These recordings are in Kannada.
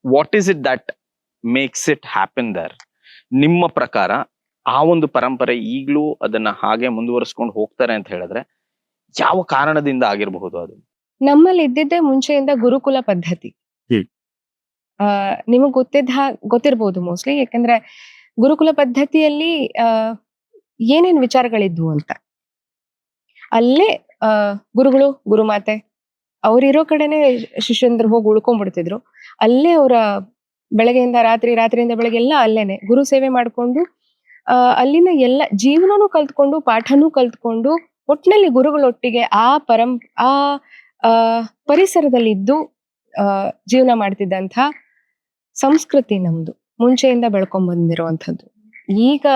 What is it that makes it happen there? ನಿಮ್ಮ ಪ್ರಕಾರ ಆ ಒಂದು ಪರಂಪರೆ ಈಗಲೂ ಅದನ್ನ ಹಾಗೆ ಮುಂದುವರಿಸ್ಕೊಂಡು ಹೋಗ್ತಾರೆ ಅಂತ ಹೇಳಿದ್ರೆ ಯಾವ ಕಾರಣದಿಂದ ಆಗಿರಬಹುದು ಅದು? ನಮ್ಮಲ್ಲಿ ಇದ್ದಿದ್ದೇ ಮುಂಚೆಯಿಂದ ಗುರುಕುಲ ಪದ್ಧತಿ. ನಿಮಗ್ ಗೊತ್ತಿರ್ಬೋದು ಮೋಸ್ಟ್ಲಿ, ಯಾಕಂದ್ರೆ ಗುರುಕುಲ ಪದ್ಧತಿಯಲ್ಲಿ ಏನೇನ್ ವಿಚಾರಗಳಿದ್ವು ಅಂತ. ಅಲ್ಲೇ ಗುರುಗಳು, ಗುರುಮಾತೆ ಅವ್ರಿರೋ ಕಡೆನೆ ಶಿಷ್ಯಂದ್ರು ಹೋಗಿ ಉಳ್ಕೊಂಡ್ಬಿಡ್ತಿದ್ರು. ಅಲ್ಲೇ ಅವರ ಬೆಳಗ್ಗೆಯಿಂದ ರಾತ್ರಿ, ರಾತ್ರಿಯಿಂದ ಬೆಳಗ್ಗೆ ಎಲ್ಲ ಅಲ್ಲೇನೆ ಗುರು ಸೇವೆ ಮಾಡ್ಕೊಂಡು ಅಲ್ಲಿನ ಎಲ್ಲ ಜೀವನನೂ ಕಲ್ತ್ಕೊಂಡು, ಪಾಠನೂ ಕಲ್ತ್ಕೊಂಡು, ಒಟ್ಟಿನಲ್ಲಿ ಗುರುಗಳೊಟ್ಟಿಗೆ ಆ ಪರಿಸರದಲ್ಲಿದ್ದು ಜೀವನ ಮಾಡ್ತಿದ್ದಂಥ ಸಂಸ್ಕೃತಿ ನಮ್ದು ಮುಂಚೆಯಿಂದ ಬೆಳ್ಕೊಂಡ್ ಬಂದಿರುವಂಥದ್ದು. ಈಗ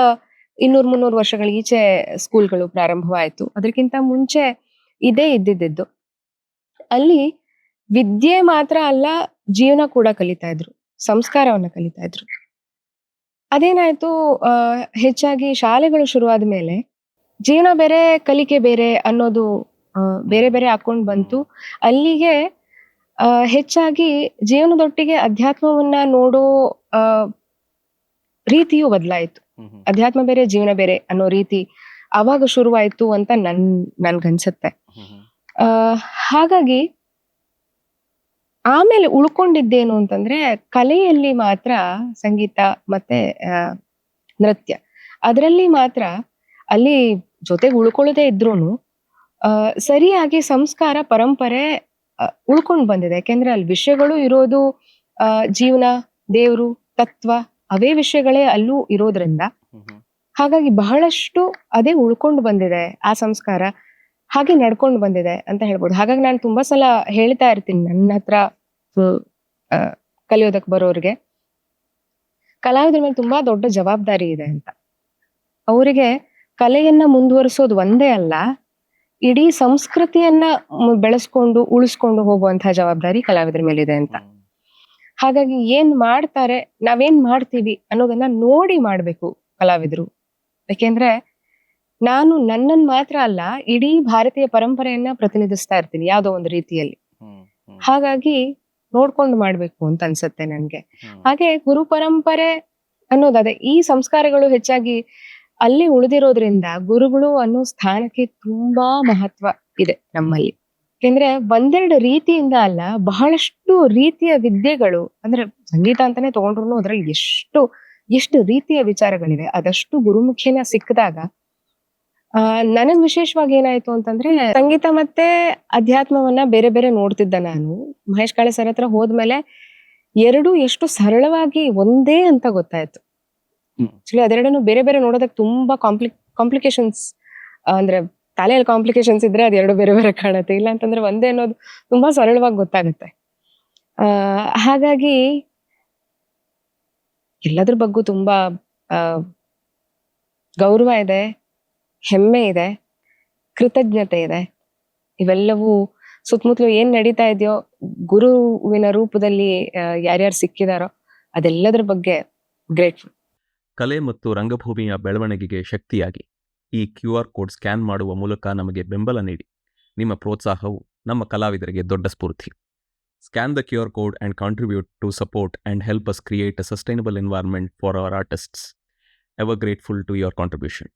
200-300 ವರ್ಷಗಳ ಈಚೆ ಸ್ಕೂಲ್ಗಳು ಪ್ರಾರಂಭವಾಯಿತು. ಅದಕ್ಕಿಂತ ಮುಂಚೆ ಇದೇ ಇದ್ದಿದ್ದು. ಅಲ್ಲಿ ವಿದ್ಯೆ ಮಾತ್ರ ಅಲ್ಲ, ಜೀವನ ಕೂಡ ಕಲಿತಾ ಇದ್ರು, ಸಂಸ್ಕಾರವನ್ನ ಕಲಿತಾ ಇದ್ರು. ಅದೇನಾಯ್ತು, ಹೆಚ್ಚಾಗಿ ಶಾಲೆಗಳು ಶುರುವಾದ ಮೇಲೆ ಜೀವನ ಬೇರೆ ಕಲಿಕೆ ಬೇರೆ ಅನ್ನೋದು ಬೇರೆ ಬೇರೆ ಹಾಕೊಂಡ್ ಬಂತು. ಅಲ್ಲಿಗೆ ಹೆಚ್ಚಾಗಿ ಜೀವನದೊಟ್ಟಿಗೆ ಅಧ್ಯಾತ್ಮವನ್ನ ನೋಡೋ ರೀತಿಯೂ ಬದಲಾಯಿತು. ಅಧ್ಯಾತ್ಮ ಬೇರೆ ಜೀವನ ಬೇರೆ ಅನ್ನೋ ರೀತಿ ಅವಾಗ ಶುರುವಾಯ್ತು ಅಂತ ನನ್ಗನ್ಸತ್ತೆ. ಹಾಗಾಗಿ ಆಮೇಲೆ ಉಳ್ಕೊಂಡಿದ್ದೇನು ಅಂತಂದ್ರೆ ಕಲೆಯಲ್ಲಿ ಮಾತ್ರ, ಸಂಗೀತ ಮತ್ತೆ ನೃತ್ಯ, ಅದರಲ್ಲಿ ಮಾತ್ರ ಅಲ್ಲಿ ಜೊತೆಗೆ ಉಳ್ಕೊಳ್ಳದೆ ಇದ್ರೂನು ಸರಿಯಾಗಿ ಸಂಸ್ಕಾರ ಪರಂಪರೆ ಉಳ್ಕೊಂಡ್ ಬಂದಿದೆ. ಯಾಕೆಂದ್ರೆ ಅಲ್ಲಿ ವಿಷಯಗಳು ಇರೋದು ಜೀವನ, ದೇವ್ರು, ತತ್ವ, ಅವೇ ವಿಷಯಗಳೇ ಅಲ್ಲೂ ಇರೋದ್ರಿಂದ ಹಾಗಾಗಿ ಬಹಳಷ್ಟು ಅದೇ ಉಳ್ಕೊಂಡು ಬಂದಿದೆ. ಆ ಸಂಸ್ಕಾರ ಹಾಗೆ ನಡ್ಕೊಂಡು ಬಂದಿದೆ ಅಂತ ಹೇಳ್ಬೋದು. ಹಾಗಾಗಿ ನಾನು ತುಂಬಾ ಸಲ ಹೇಳ್ತಾ ಇರ್ತೀನಿ ನನ್ನ ಹತ್ರ ಕಲಿಯೋದಕ್ ಬರೋರಿಗೆ, ಕಲಾವಿದ್ರ ಮೇಲೆ ತುಂಬಾ ದೊಡ್ಡ ಜವಾಬ್ದಾರಿ ಇದೆ ಅಂತ. ಅವರಿಗೆ ಕಲೆಯನ್ನ ಮುಂದುವರಿಸೋದು ಒಂದೇ ಅಲ್ಲ, ಇಡೀ ಸಂಸ್ಕೃತಿಯನ್ನ ಬೆಳೆಸ್ಕೊಂಡು ಉಳಿಸ್ಕೊಂಡು ಹೋಗುವಂತಹ ಜವಾಬ್ದಾರಿ ಕಲಾವಿದ್ರ ಮೇಲಿದೆ ಅಂತ. ಹಾಗಾಗಿ ಏನ್ ಮಾಡ್ತಾರೆ, ನಾವೇನ್ ಮಾಡ್ತೀವಿ ಅನ್ನೋದನ್ನ ನೋಡಿ ಮಾಡ್ಬೇಕು ಕಲಾವಿದ್ರು. ಯಾಕೆಂದ್ರೆ ನಾನು ನನ್ನನ್ ಮಾತ್ರ ಅಲ್ಲ, ಇಡೀ ಭಾರತೀಯ ಪರಂಪರೆಯನ್ನ ಪ್ರತಿನಿಧಿಸ್ತಾ ಇರ್ತೀನಿ ಯಾವ್ದೋ ಒಂದು ರೀತಿಯಲ್ಲಿ. ಹಾಗಾಗಿ ನೋಡ್ಕೊಂಡು ಮಾಡ್ಬೇಕು ಅಂತ ಅನ್ಸತ್ತೆ ನನ್ಗೆ. ಹಾಗೆ ಗುರು ಪರಂಪರೆ ಅನ್ನೋದದೇ, ಈ ಸಂಸ್ಕಾರಗಳು ಹೆಚ್ಚಾಗಿ ಅಲ್ಲಿ ಉಳಿದಿರೋದ್ರಿಂದ ಗುರುಗಳು ಅನ್ನೋ ಸ್ಥಾನಕ್ಕೆ ತುಂಬಾ ಮಹತ್ವ ಇದೆ ನಮ್ಮಲ್ಲಿ. ಯಾಕೆಂದ್ರೆ ಒಂದೆರಡು ರೀತಿಯಿಂದ ಅಲ್ಲ, ಬಹಳಷ್ಟು ರೀತಿಯ ವಿದ್ಯೆಗಳು, ಅಂದ್ರೆ ಸಂಗೀತ ಅಂತಾನೆ ತಗೊಂಡ್ರು ಅದ್ರಲ್ಲಿ ಎಷ್ಟು ರೀತಿಯ ವಿಚಾರಗಳಿವೆ. ಅದಷ್ಟು ಗುರುಮುಖೇನ ಸಿಕ್ಕಿದಾಗ ನನಗ್ ವಿಶೇಷವಾಗಿ ಏನಾಯ್ತು ಅಂತಂದ್ರೆ, ಸಂಗೀತ ಮತ್ತೆ ಅಧ್ಯಾತ್ಮವನ್ನ ಬೇರೆ ಬೇರೆ ನೋಡ್ತಿದ್ದ ನಾನು. ಮಹೇಶ್ ಕಾಳೆ ಸರ್ ಹತ್ರ ಹೋದ್ಮೇಲೆ ಎರಡು ಎಷ್ಟು ಸರಳವಾಗಿ ಒಂದೇ ಅಂತ ಗೊತ್ತಾಯ್ತು. ಆಕ್ಚುಲಿ ಅದೆರಡನ್ನು ಬೇರೆ ಬೇರೆ ನೋಡೋದಕ್ಕೆ ತುಂಬಾ ಕಾಂಪ್ಲಿಕೇಶನ್ಸ್, ಅಂದ್ರೆ ತಲೆಯಲ್ಲಿ ಕಾಂಪ್ಲಿಕೇಶನ್ಸ್ ಇದ್ರೆ ಅದೆರಡು ಬೇರೆ ಬೇರೆ ಕಾಣುತ್ತೆ. ಇಲ್ಲ ಅಂತಂದ್ರೆ ಒಂದೇ ಅನ್ನೋದು ತುಂಬಾ ಸರಳವಾಗಿ ಗೊತ್ತಾಗುತ್ತೆ. ಹಾಗಾಗಿ ಎಲ್ಲದ್ರ ಬಗ್ಗೂ ತುಂಬಾ ಗೌರವ ಇದೆ, ಹೆಮ್ಮೆ ಇದೆ, ಕೃತಜ್ಞತೆ ಇದೆ. ಇವೆಲ್ಲವೂ ಸುತ್ತಮುತ್ತಲು ಏನ್ ನಡೀತಾ ಇದೆಯೋ, ಗುರುವಿನ ರೂಪದಲ್ಲಿ ಯಾರ್ಯಾರು ಸಿಕ್ಕಿದಾರೋ ಅದೆಲ್ಲದ್ರ ಬಗ್ಗೆ ಗ್ರೇಟ್ಫುಲ್. ಕಲೆ ಮತ್ತು ರಂಗಭೂಮಿಯ ಬೆಳವಣಿಗೆಗೆ ಶಕ್ತಿಯಾಗಿ ಈ QR ಕೋಡ್ ಸ್ಕ್ಯಾನ್ ಮಾಡುವ ಮೂಲಕ ನಮಗೆ ಬೆಂಬಲ ನೀಡಿ. ನಿಮ್ಮ ಪ್ರೋತ್ಸಾಹವು ನಮ್ಮ ಕಲಾವಿದರಿಗೆ ದೊಡ್ಡ ಸ್ಫೂರ್ತಿ. Scan the QR code and contribute to support and help us create a sustainable environment for our artists. Ever grateful to your contribution.